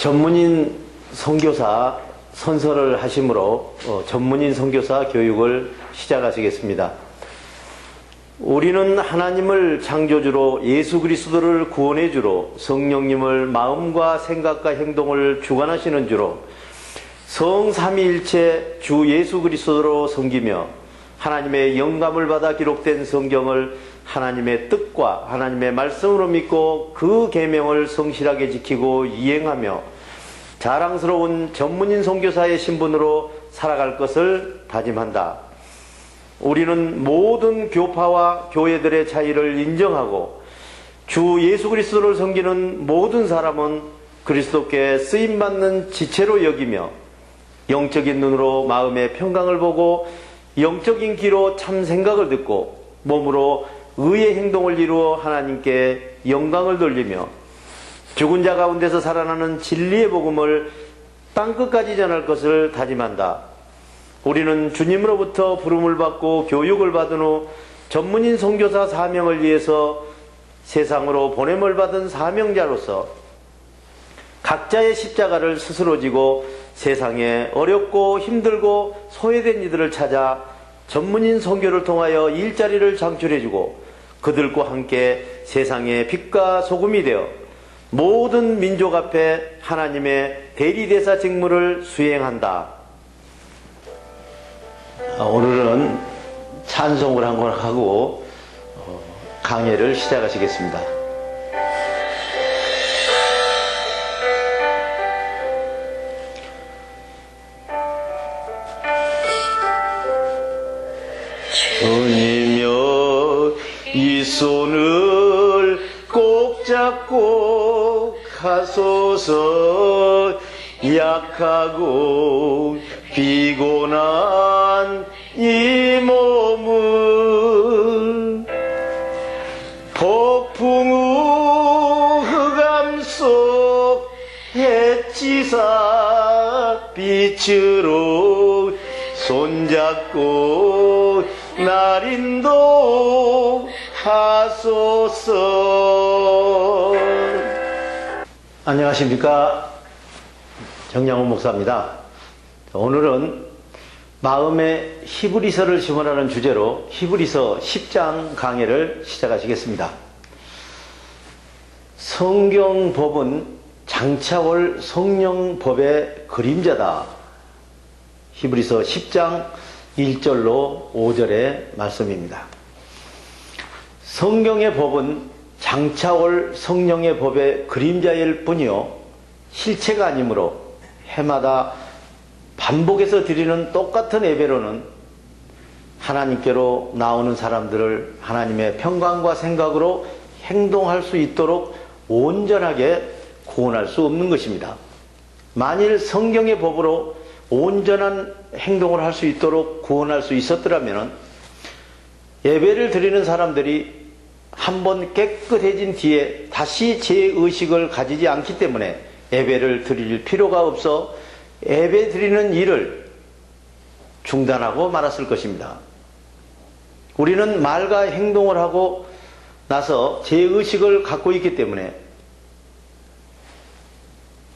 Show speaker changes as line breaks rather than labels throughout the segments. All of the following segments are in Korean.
전문인 선교사 선서를 하심으로 전문인 선교사 교육을 시작하시겠습니다. 우리는 하나님을 창조주로 예수 그리스도를 구원의 주로 성령님을 마음과 생각과 행동을 주관하시는 주로 성삼위일체 주 예수 그리스도로 섬기며 하나님의 영감을 받아 기록된 성경을 하나님의 뜻과 하나님의 말씀으로 믿고 그 계명을 성실하게 지키고 이행하며 자랑스러운 전문인 선교사의 신분으로 살아갈 것을 다짐한다. 우리는 모든 교파와 교회들의 차이를 인정하고 주 예수 그리스도를 섬기는 모든 사람은 그리스도께 쓰임받는 지체로 여기며 영적인 눈으로 마음의 평강을 보고 영적인 귀로 참 생각을 듣고 몸으로 의의 행동을 이루어 하나님께 영광을 돌리며 죽은 자 가운데서 살아나는 진리의 복음을 땅끝까지 전할 것을 다짐한다. 우리는 주님으로부터 부름을 받고 교육을 받은 후 전문인 선교사 사명을 위해서 세상으로 보냄을 받은 사명자로서 각자의 십자가를 스스로 지고 세상에 어렵고 힘들고 소외된 이들을 찾아 전문인 선교를 통하여 일자리를 창출해주고 그들과 함께 세상의 빛과 소금이 되어 모든 민족 앞에 하나님의 대리대사 직무를 수행한다. 오늘은 찬송을 한 번 하고 강해를 시작하시겠습니다. 주님여 이 손을 꼭 잡고 가소서. 약하고 피곤한 이 몸을 폭풍 후 흑암 속 해치사 빛으로 손잡고 날 인도하소서. 안녕하십니까? 정양훈 목사입니다. 오늘은 마음에 히브리서를 심으라는 주제로 히브리서 10장 강해를 시작하시겠습니다. 성경법은 장차올 성령법의 그림자다. 히브리서 10장 1절로 5절의 말씀입니다. 성경의 법은 장차올 성령의 법의 그림자일 뿐이요 실체가 아니므로 해마다 반복해서 드리는 똑같은 예배로는 하나님께로 나오는 사람들을 하나님의 평강과 생각으로 행동할 수 있도록 온전하게 구원할 수 없는 것입니다. 만일 성경의 법으로 온전한 행동을 할 수 있도록 구원할 수 있었더라면 예배를 드리는 사람들이 한번 깨끗해진 뒤에 다시 죄의식을 가지지 않기 때문에 예배를 드릴 필요가 없어 예배 드리는 일을 중단하고 말았을 것입니다. 우리는 말과 행동을 하고 나서 죄의식을 갖고 있기 때문에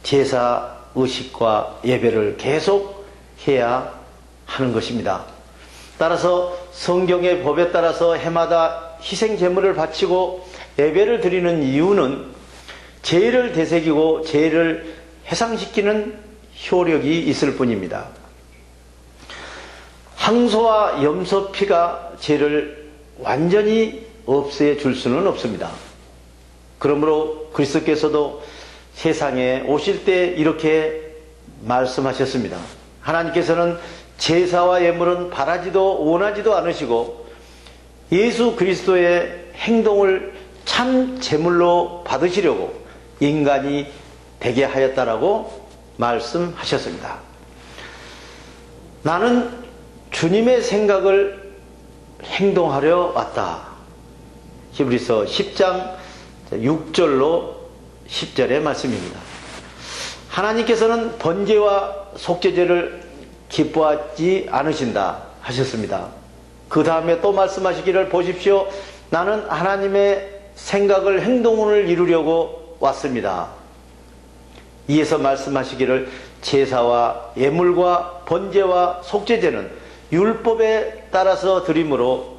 제사 의식과 예배를 계속 해야 하는 것입니다. 따라서 성경의 법에 따라서 해마다 희생 제물을 바치고 예배를 드리는 이유는 죄를 되새기고 죄를 해상시키는 효력이 있을 뿐입니다. 항소와 염소 피가 죄를 완전히 없애 줄 수는 없습니다. 그러므로 그리스도께서도 세상에 오실 때 이렇게 말씀하셨습니다. 하나님께서는 제사와 예물은 바라지도 원하지도 않으시고 예수 그리스도의 행동을 참 제물로 받으시려고 인간이 되게 하였다라고 말씀하셨습니다. 나는 주님의 생각을 행동하려 왔다. 히브리서 10장 6절로 10절의 말씀입니다. 하나님께서는 번제와 속죄제를 기뻐하지 않으신다 하셨습니다. 그 다음에 또 말씀하시기를 보십시오. 나는 하나님의 생각을 행동을 이루려고 왔습니다. 이에서 말씀하시기를 제사와 예물과 번제와 속죄제는 율법에 따라서 드림으로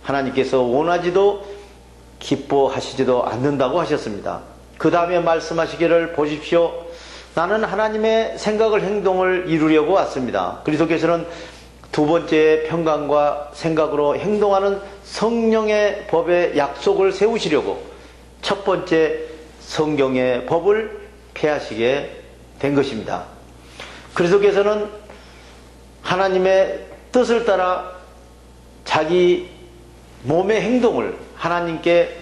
하나님께서 원하지도 기뻐하시지도 않는다고 하셨습니다. 그 다음에 말씀하시기를 보십시오. 나는 하나님의 생각을 행동을 이루려고 왔습니다. 그리스도께서는 두 번째 평강과 생각으로 행동하는 성령의 법의 약속을 세우시려고 첫 번째 성경의 법을 폐하시게 된 것입니다. 그리스도께서는 하나님의 뜻을 따라 자기 몸의 행동을 하나님께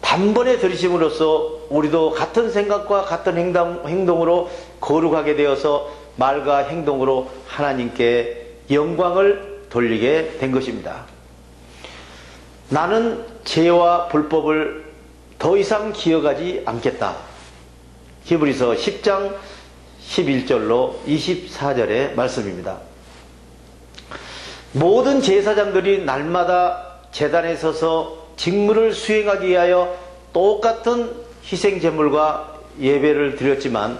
단번에 들이심으로써 우리도 같은 생각과 같은 행동으로 거룩하게 되어서 말과 행동으로 하나님께 영광을 돌리게 된 것입니다. 나는 죄와 불법을 더 이상 기억하지 않겠다. 히브리서 10장 11절로 24절의 말씀입니다. 모든 제사장들이 날마다 제단에 서서 직무를 수행하기 위하여 똑같은 희생제물과 예배를 드렸지만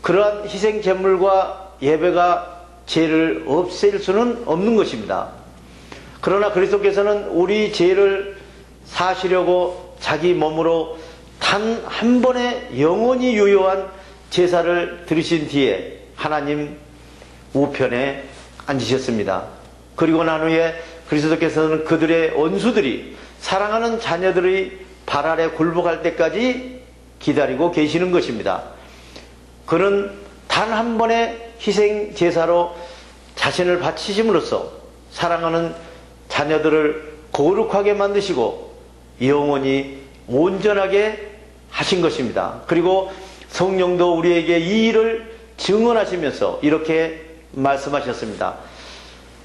그러한 희생제물과 예배가 죄를 없앨 수는 없는 것입니다. 그러나 그리스도께서는 우리 죄를 사시려고 자기 몸으로 단 한 번의 영원히 유효한 제사를 드리신 뒤에 하나님 우편에 앉으셨습니다. 그리고 난 후에 그리스도께서는 그들의 원수들이 사랑하는 자녀들의 발 아래 굴복할 때까지 기다리고 계시는 것입니다. 그는 단 한 번의 희생 제사로 자신을 바치심으로써 사랑하는 자녀들을 거룩하게 만드시고 영원히 온전하게 하신 것입니다. 그리고 성령도 우리에게 이 일을 증언하시면서 이렇게 말씀하셨습니다.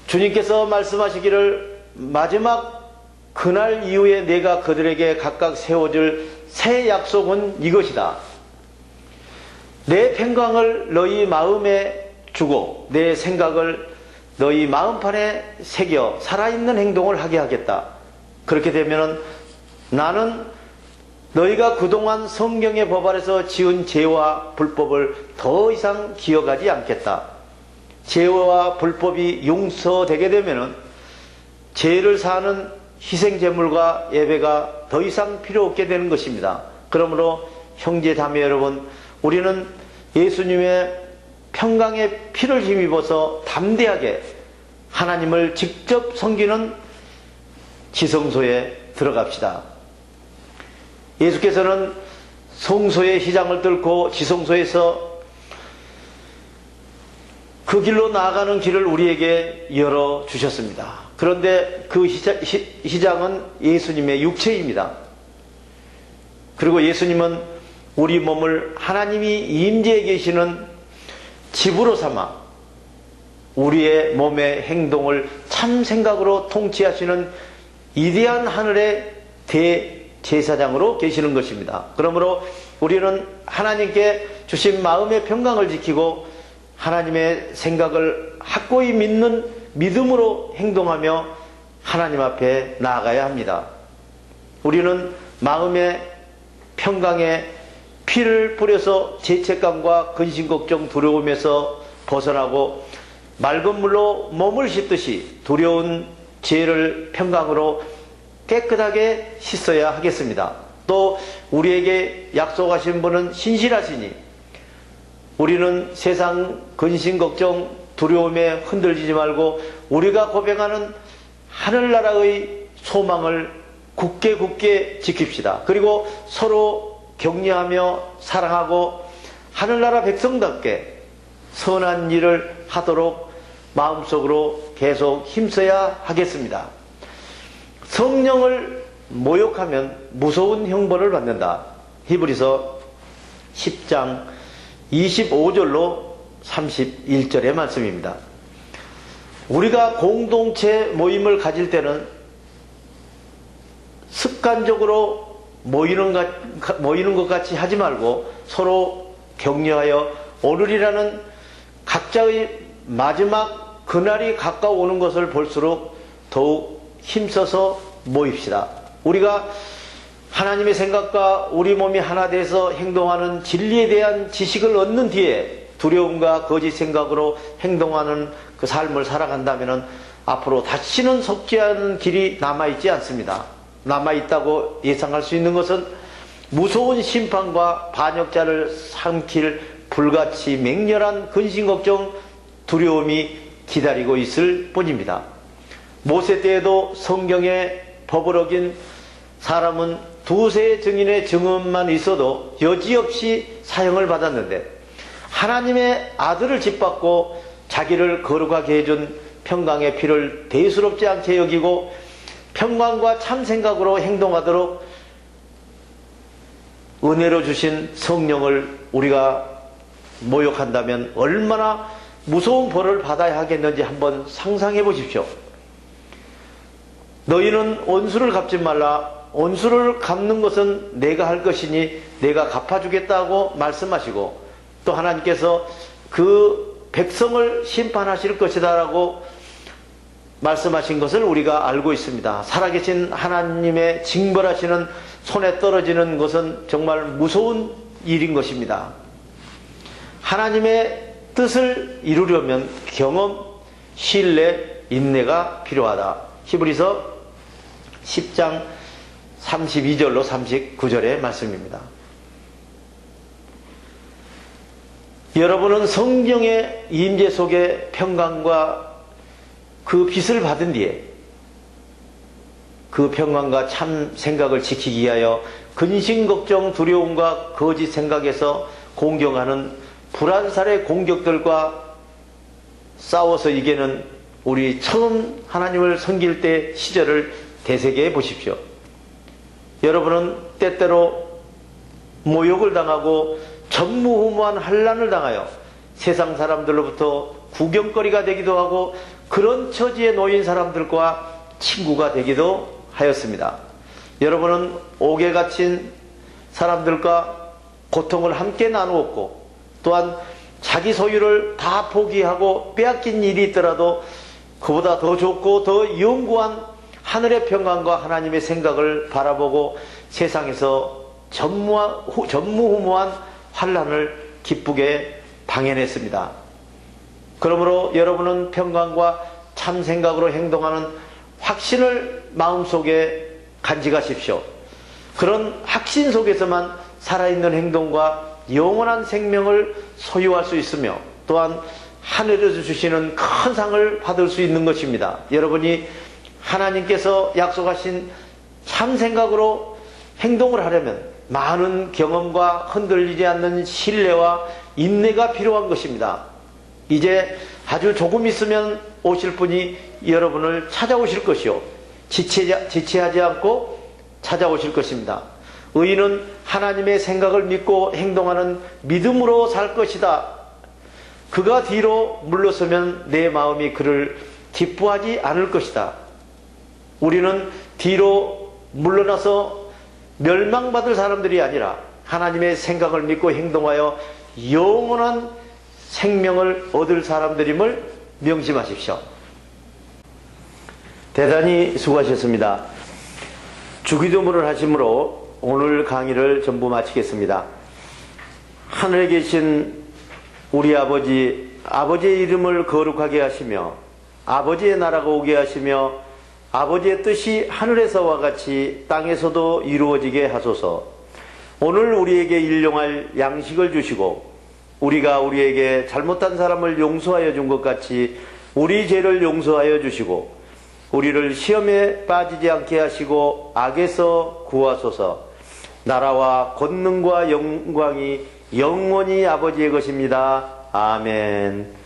주님께서 말씀하시기를 마지막 그날 이후에 내가 그들에게 각각 세워줄 새 약속은 이것이다. 내 평강을 너희 마음에 주고 내 생각을 너희 마음판에 새겨 살아있는 행동을 하게 하겠다. 그렇게 되면 나는 너희가 그동안 성경의 법 아래서 지은 죄와 불법을 더 이상 기억하지 않겠다. 죄와 불법이 용서되게 되면 죄를 사하는 희생제물과 예배가 더 이상 필요 없게 되는 것입니다. 그러므로 형제 자매 여러분, 우리는 예수님의 평강의 피를 힘입어서 담대하게 하나님을 직접 섬기는 지성소에 들어갑시다. 예수께서는 성소의 휘장을 뚫고 지성소에서 그 길로 나아가는 길을 우리에게 열어주셨습니다. 그런데 그 휘장은 예수님의 육체입니다. 그리고 예수님은 우리 몸을 하나님이 임재해 계시는 집으로 삼아 우리의 몸의 행동을 참 생각으로 통치하시는 위대한 하늘의 대제사장으로 계시는 것입니다. 그러므로 우리는 하나님께 주신 마음의 평강을 지키고 하나님의 생각을 확고히 믿는 믿음으로 행동하며 하나님 앞에 나아가야 합니다. 우리는 마음의 평강에 피를 뿌려서 죄책감과 근심걱정 두려움에서 벗어나고 맑은 물로 몸을 씻듯이 두려운 죄를 평강으로 깨끗하게 씻어야 하겠습니다. 또 우리에게 약속하신 분은 신실하시니 우리는 세상 근심 걱정 두려움에 흔들리지 말고 우리가 고백하는 하늘나라의 소망을 굳게 지킵시다. 그리고 서로 격려하며 사랑하고 하늘나라 백성답게 선한 일을 하도록 마음속으로 계속 힘써야 하겠습니다. 성령을 모욕하면 무서운 형벌을 받는다. 히브리서 10장 25절로 31절의 말씀입니다. 우리가 공동체 모임을 가질 때는 습관적으로 모이는 것 같이 하지 말고 서로 격려하여 오늘이라는 각자의 마지막 그날이 가까워오는 것을 볼수록 더욱 힘써서 모입시다. 우리가 하나님의 생각과 우리 몸이 하나 돼서 행동하는 진리에 대한 지식을 얻는 뒤에 두려움과 거짓 생각으로 행동하는 그 삶을 살아간다면 앞으로 다시는 속지 않은 길이 남아있지 않습니다. 남아있다고 예상할 수 있는 것은 무서운 심판과 반역자를 삼킬 불같이 맹렬한 근심걱정, 두려움이 기다리고 있을 뿐입니다. 모세 때에도 성경에 법을 어긴 사람은 두세 증인의 증언만 있어도 여지없이 사형을 받았는데 하나님의 아들을 짓밟고 자기를 거룩하게 해준 평강의 피를 대수롭지 않게 여기고 평강과 참생각으로 행동하도록 은혜로 주신 성령을 우리가 모욕한다면 얼마나 무서운 벌을 받아야 하겠는지 한번 상상해 보십시오. 너희는 원수를 갚지 말라. 원수를 갚는 것은 내가 할 것이니 내가 갚아주겠다고 말씀하시고 또 하나님께서 그 백성을 심판하실 것이다 라고 말씀하신 것을 우리가 알고 있습니다. 살아계신 하나님의 징벌하시는 손에 떨어지는 것은 정말 무서운 일인 것입니다. 하나님의 뜻을 이루려면 경험, 신뢰, 인내가 필요하다. 히브리서 10장 32절로 39절의 말씀입니다. 여러분은 성경의 임재 속에 평강과 그 빛을 받은 뒤에 그 평강과 참 생각을 지키기 위하여 근심, 걱정, 두려움과 거짓 생각에서 공격하는 불안살의 공격들과 싸워서 이기는 우리 처음 하나님을 섬길 때 시절을 되새겨 보십시오. 여러분은 때때로 모욕을 당하고 전무후무한 환난을 당하여 세상 사람들로부터 구경거리가 되기도 하고 그런 처지에 놓인 사람들과 친구가 되기도 하였습니다. 여러분은 옥에 갇힌 사람들과 고통을 함께 나누었고 또한 자기 소유를 다 포기하고 빼앗긴 일이 있더라도 그보다 더 좋고 더 영구한 하늘의 평강과 하나님의 생각을 바라보고 세상에서 전무후무한 환난을 기쁘게 당해냈습니다. 그러므로 여러분은 평강과 참 생각으로 행동하는 확신을 마음속에 간직하십시오. 그런 확신 속에서만 살아있는 행동과 영원한 생명을 소유할 수 있으며 또한 하늘에서 주시는 큰 상을 받을 수 있는 것입니다. 여러분이 하나님께서 약속하신 참 생각으로 행동을 하려면 많은 경험과 흔들리지 않는 신뢰와 인내가 필요한 것입니다. 이제 아주 조금 있으면 오실 분이 여러분을 찾아오실 것이요 지체하지 않고 찾아오실 것입니다. 의인은 하나님의 생각을 믿고 행동하는 믿음으로 살 것이다. 그가 뒤로 물러서면 내 마음이 그를 기뻐하지 않을 것이다. 우리는 뒤로 물러나서 멸망받을 사람들이 아니라 하나님의 생각을 믿고 행동하여 영원한 생명을 얻을 사람들임을 명심하십시오. 대단히 수고하셨습니다. 주기도문을 하심으로 오늘 강의를 전부 마치겠습니다. 하늘에 계신 우리 아버지의 이름을 거룩하게 하시며 아버지의 나라가 오게 하시며 아버지의 뜻이 하늘에서와 같이 땅에서도 이루어지게 하소서. 오늘 우리에게 일용할 양식을 주시고 우리가 우리에게 잘못한 사람을 용서하여 준 것 같이 우리 죄를 용서하여 주시고 우리를 시험에 빠지지 않게 하시고 악에서 구하소서. 나라와 권능과 영광이 영원히 아버지의 것입니다. 아멘.